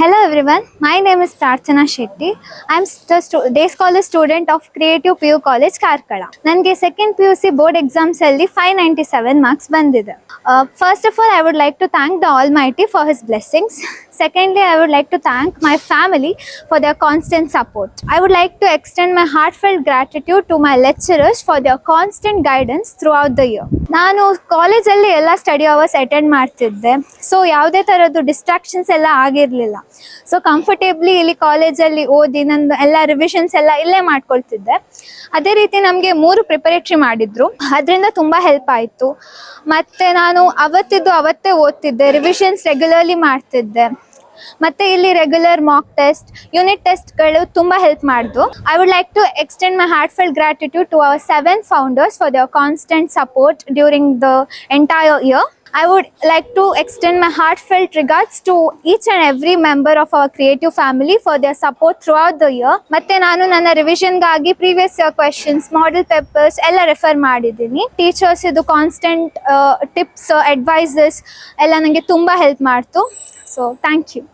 Hello everyone, my name is Prarthana Shetty. I am the day scholar student of Creative PU College, Karkala. ನನಗೆ second PUC board exams ಅಲ್ಲಿ 597 marks ಬಂದಿದೆ. First of all, I would like to thank the Almighty for his blessings. Secondly, I would like to thank my family for their constant support. I would like to extend my heartfelt gratitude to my lecturers for their constant guidance throughout the year. ನಾನು ಕಾಲೇಜಲ್ಲಿ ಎಲ್ಲ study hours attend ಮಾಡ್ತಿದ್ದೆ, so ಯಾವುದೇ ಥರದ್ದು distractions ಎಲ್ಲ ಆಗಿರಲಿಲ್ಲ. So ಕಂಫರ್ಟೇಬ್ಲಿ ಇಲ್ಲಿ ಕಾಲೇಜಲ್ಲಿ ಓದಿ ನಂದು ಎಲ್ಲ ರಿವಿಷನ್ಸ್ ಎಲ್ಲ ಇಲ್ಲೇ ಮಾಡ್ಕೊಳ್ತಿದ್ದೆ. ಅದೇ ರೀತಿ ನಮಗೆ 3 ಪ್ರಿಪರೇಟರಿ ಮಾಡಿದ್ರು, ಅದರಿಂದ ತುಂಬ ಹೆಲ್ಪ್ ಆಯಿತು. ಮತ್ತು ನಾನು ಅವತ್ತೇ ಓದ್ತಿದ್ದೆ, ರಿವಿಷನ್ಸ್ ರೆಗ್ಯುಲರ್ಲಿ ಮಾಡ್ತಿದ್ದೆ. ಮತ್ತೆ ಇಲ್ಲಿ ರೆಗ್ಯುಲರ್ ಮಾಕ್ ಟೆಸ್ಟ್, ಯೂನಿಟ್ ಟೆಸ್ಟ್ಗಳು ತುಂಬ ಹೆಲ್ಪ್ ಮಾಡಿದ್ರು. I would like to extend my heartfelt gratitude to our 7 founders for their constant support during the entire year. I would like to extend my heartfelt regards to each and every member of our creative family for their support throughout the year. ಮತ್ತೆ ನಾನು ನನ್ನ ರಿವಿಷನ್ಗಾಗಿ previous year questions, model papers ಎಲ್ಲ refer ಮಾಡಿದ್ದೀನಿ. Teachers ಇದು constant tips, advices ಎಲ್ಲ ನನಗೆ ತುಂಬ ಹೆಲ್ಪ್ ಮಾಡ್ತು. So thank you.